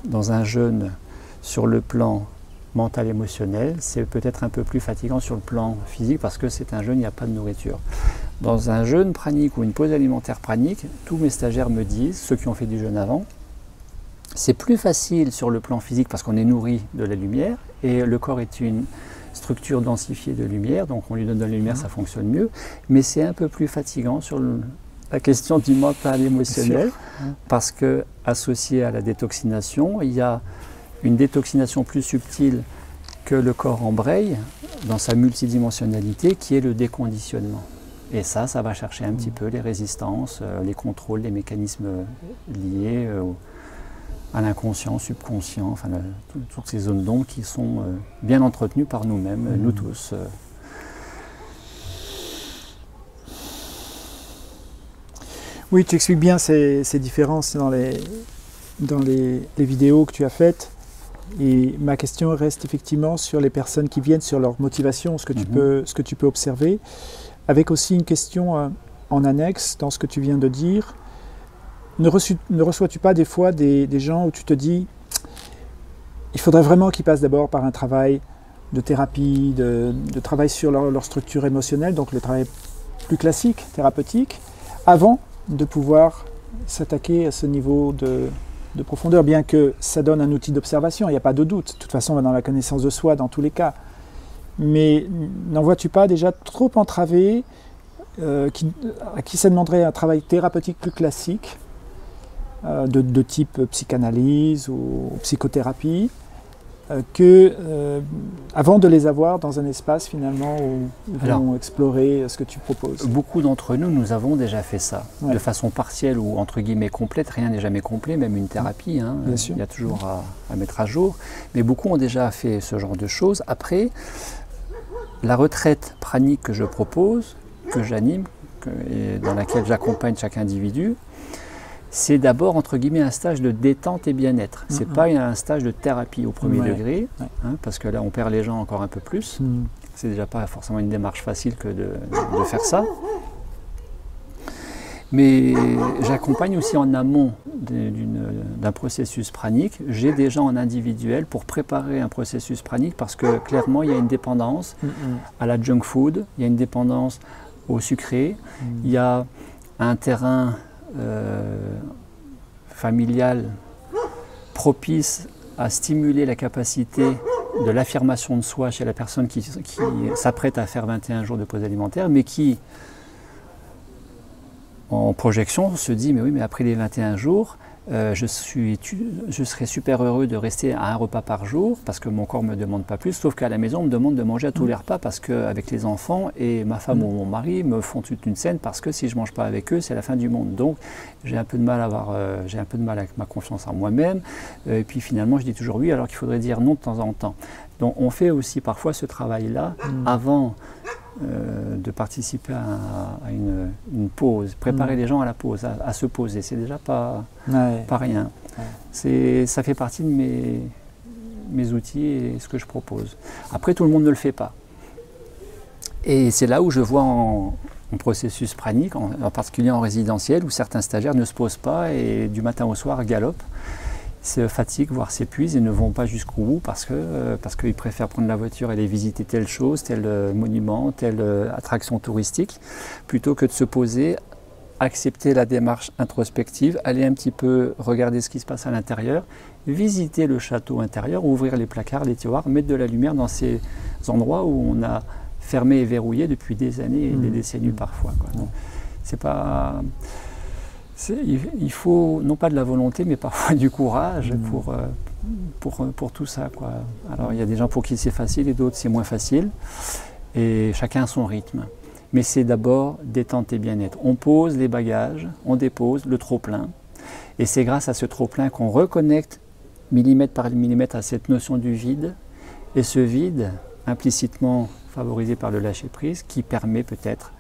A: dans un jeûne sur le plan mental émotionnel, c'est peut-être un peu plus fatigant sur le plan physique parce que c'est un jeûne, il n'y a pas de nourriture. Dans un jeûne pranique ou une pause alimentaire pranique, tous mes stagiaires me disent, ceux qui ont fait du jeûne avant, c'est plus facile sur le plan physique parce qu'on est nourri de la lumière et le corps est une structure densifiée de lumière, donc on lui donne de la lumière, ça fonctionne mieux, mais c'est un peu plus fatigant sur la question du mental émotionnel parce que associé à la détoxination, il y a une détoxination plus subtile que le corps embraye dans sa multidimensionnalité qui est le déconditionnement. Et ça va chercher un petit peu les résistances, les contrôles, les mécanismes liés à l'inconscient, subconscient, enfin toutes ces zones d'ombre qui sont bien entretenues par nous-mêmes, nous tous.
B: Oui, tu expliques bien ces différences dans les vidéos que tu as faites. Et ma question reste effectivement sur les personnes qui viennent, sur leur motivation, ce que tu peux observer, avec aussi une question en annexe dans ce que tu viens de dire. Ne reçois-tu pas des fois des gens où tu te dis il faudrait vraiment qu'ils passent d'abord par un travail de thérapie, de travail sur leur structure émotionnelle, donc le travail plus classique, thérapeutique, avant de pouvoir s'attaquer à ce niveau de profondeur, bien que ça donne un outil d'observation, il n'y a pas de doute. De toute façon, on va dans la connaissance de soi dans tous les cas. Mais n'en vois-tu pas déjà trop entravés à qui ça demanderait un travail thérapeutique plus classique, de type psychanalyse ou psychothérapie, avant de les avoir dans un espace finalement où ils vont explorer ce que tu proposes?
A: Beaucoup d'entre nous, nous avons déjà fait ça, de façon partielle ou entre guillemets complète. Rien n'est jamais complet, même une thérapie, il y a toujours à mettre à jour. Mais beaucoup ont déjà fait ce genre de choses. Après, la retraite pranique que je propose, que j'anime, et dans laquelle j'accompagne chaque individu, c'est d'abord, entre guillemets, un stage de détente et bien-être. Ce n'est pas un stage de thérapie au premier degré, parce que là, on perd les gens encore un peu plus. C'est déjà pas forcément une démarche facile que de faire ça. Mais j'accompagne aussi en amont d'un processus pranique. J'ai des gens en individuel pour préparer un processus pranique, parce que clairement, il y a une dépendance à la junk food, il y a une dépendance au sucré, il y a un terrain familial propice à stimuler la capacité de l'affirmation de soi chez la personne qui s'apprête à faire 21 jours de pause alimentaire, mais qui, en projection, se dit « mais oui, mais après les 21 jours, je serais super heureux de rester à un repas par jour parce que mon corps ne me demande pas plus, sauf qu'à la maison on me demande de manger à tous les repas parce qu'avec les enfants et ma femme ou mon mari me font toute une scène parce que si je ne mange pas avec eux c'est la fin du monde. Donc j'ai un peu de mal avec ma confiance en moi-même et puis finalement je dis toujours oui alors qu'il faudrait dire non de temps en temps. Donc on fait aussi parfois ce travail-là avant de participer à une pause, préparer les gens à la pause, à se poser, c'est déjà pas rien. Ça fait partie de mes outils et ce que je propose. Après, tout le monde ne le fait pas. Et c'est là où je vois en processus pranique, en particulier en résidentiel, où certains stagiaires ne se posent pas et du matin au soir galopent. se fatiguent, voire s'épuisent et ne vont pas jusqu'au bout parce qu'ils préfèrent prendre la voiture et aller visiter telle chose, tel monument, telle attraction touristique, plutôt que de se poser, accepter la démarche introspective, aller un petit peu regarder ce qui se passe à l'intérieur, visiter le château intérieur, ouvrir les placards, les tiroirs, mettre de la lumière dans ces endroits où on a fermé et verrouillé depuis des années et des décennies parfois, quoi. Donc, c'est pas... il faut non pas de la volonté, mais parfois du courage pour tout ça, quoi. Alors il y a des gens pour qui c'est facile et d'autres c'est moins facile, et chacun a son rythme. Mais c'est d'abord détente et bien-être. On pose les bagages, on dépose le trop-plein, et c'est grâce à ce trop-plein qu'on reconnecte millimètre par millimètre à cette notion du vide, et ce vide, implicitement favorisé par le lâcher-prise, qui permet peut-être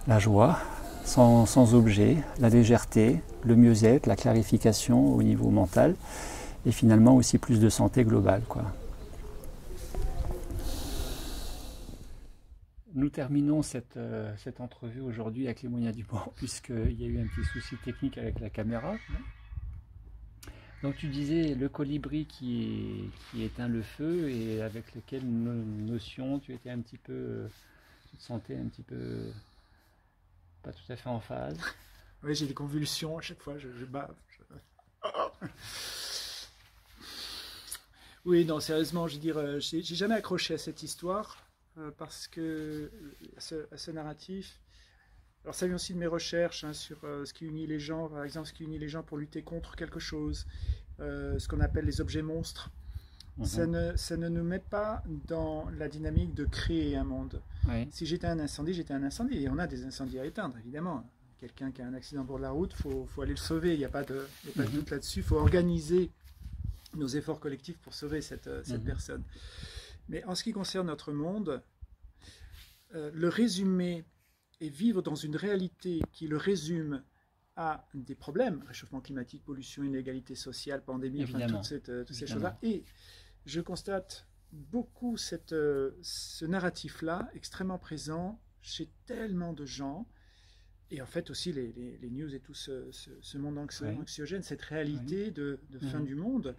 A: la joie, sans objet, la légèreté, le mieux-être, la clarification au niveau mental et finalement aussi plus de santé globale, quoi. Nous terminons cette entrevue aujourd'hui avec les moyens du bord puisqu'il y a eu un petit souci technique avec la caméra. Donc tu disais le colibri qui éteint le feu et avec lequel notion tu étais un petit peu, tu te sentais un petit peu pas tout à fait en phase.
B: Oui, j'ai des convulsions à chaque fois, je bave. Oui, non, sérieusement, je veux dire, j'ai jamais accroché à cette histoire parce que à ce narratif. Alors ça vient aussi de mes recherches sur ce qui unit les gens, par exemple, ce qui unit les gens pour lutter contre quelque chose, ce qu'on appelle les objets monstres. Ça ne nous met pas dans la dynamique de créer un monde.
A: Oui.
B: Si j'étais un incendie, j'étais un incendie. Et on a des incendies à éteindre, évidemment. Quelqu'un qui a un accident au bord de la route, faut aller le sauver. Il n'y a pas de doute là-dessus. Il faut organiser nos efforts collectifs pour sauver cette personne. Mais en ce qui concerne notre monde, le résumer et vivre dans une réalité qui le résume à des problèmes, réchauffement climatique, pollution, inégalité sociale, pandémie, enfin, toutes ces choses-là. Et je constate beaucoup ce narratif-là extrêmement présent chez tellement de gens, et en fait aussi les news et tout ce monde anxiogène, cette réalité de fin du monde,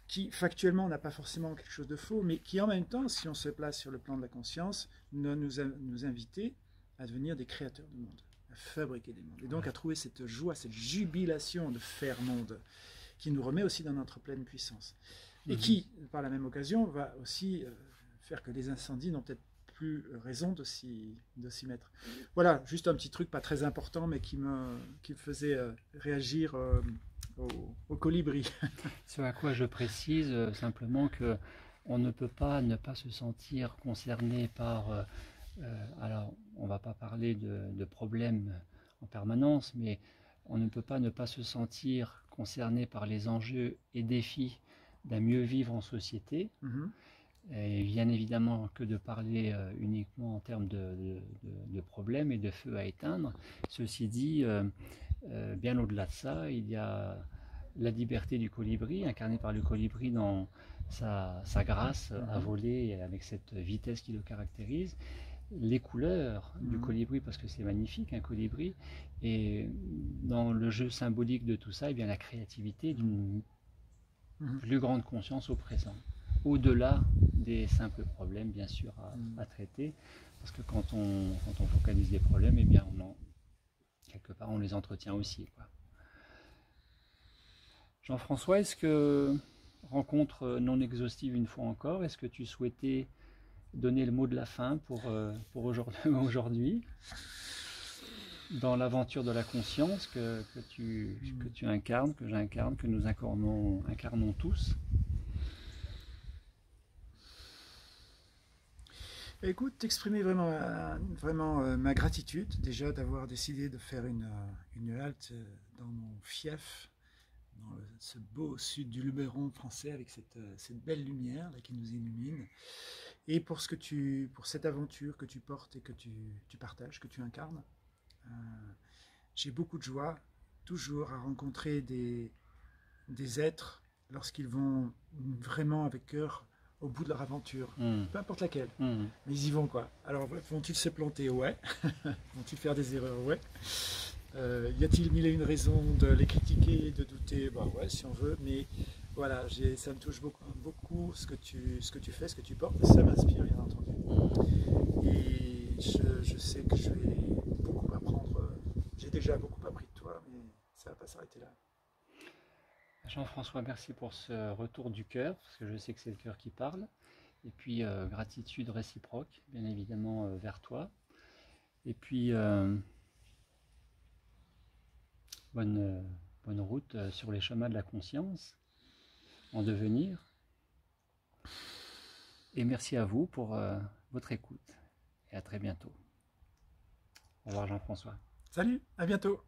B: qui factuellement n'a pas forcément quelque chose de faux, mais qui en même temps, si on se place sur le plan de la conscience, nous inviter à devenir des créateurs de monde, à fabriquer des mondes, et donc à trouver cette joie, cette jubilation de faire monde, qui nous remet aussi dans notre pleine puissance. Et qui, par la même occasion, va aussi faire que les incendies n'ont peut-être plus raison de s'y mettre. Voilà, juste un petit truc pas très important, mais qui me faisait réagir au colibri.
A: Ce à quoi je précise simplement que on ne peut pas ne pas se sentir concerné par... alors, on ne va pas parler de problèmes en permanence, mais on ne peut pas ne pas se sentir concerné par les enjeux et défis d'un mieux vivre en société, et bien évidemment que de parler uniquement en termes de problèmes et de feux à éteindre. Ceci dit, bien au-delà de ça, il y a la liberté du colibri, incarnée par le colibri dans sa grâce à voler avec cette vitesse qui le caractérise, les couleurs du colibri, parce que c'est magnifique un colibri, et dans le jeu symbolique de tout ça, eh bien, la créativité d'une plus grande conscience au présent, au-delà des simples problèmes bien sûr à traiter, parce que quand on focalise les problèmes, eh bien quelque part on les entretient aussi, quoi. Jean-François, est-ce que, rencontre non exhaustive une fois encore, est-ce que tu souhaitais donner le mot de la fin pour aujourd'hui dans l'aventure de la conscience que tu incarnes, que j'incarne, que nous incarnons tous?
B: Écoute, t'exprimer vraiment ma gratitude déjà d'avoir décidé de faire une halte dans mon fief, dans ce beau sud du Luberon français avec cette belle lumière là, qui nous illumine, et pour cette aventure que tu portes et que tu partages, que tu incarnes. J'ai beaucoup de joie toujours à rencontrer des êtres lorsqu'ils vont vraiment avec cœur au bout de leur aventure, peu importe laquelle, mais ils y vont, quoi. Alors vont-ils se planter? Ouais. Vont-ils faire des erreurs? Ouais. Y a-t-il mille et une raisons de les critiquer, de douter? Bah ouais, si on veut, mais voilà, ça me touche beaucoup ce que tu fais, ce que tu portes, et ça m'inspire bien entendu. Et je sais que je vais beaucoup apprendre. J'ai déjà beaucoup appris de toi, mais ça va pas s'arrêter là.
A: Jean-François, merci pour ce retour du cœur, parce que je sais que c'est le cœur qui parle. Et puis gratitude réciproque, bien évidemment, vers toi. Et puis bonne route sur les chemins de la conscience en devenir. Et merci à vous pour votre écoute. Et à très bientôt. Au revoir Jean-François.
B: Salut, à bientôt.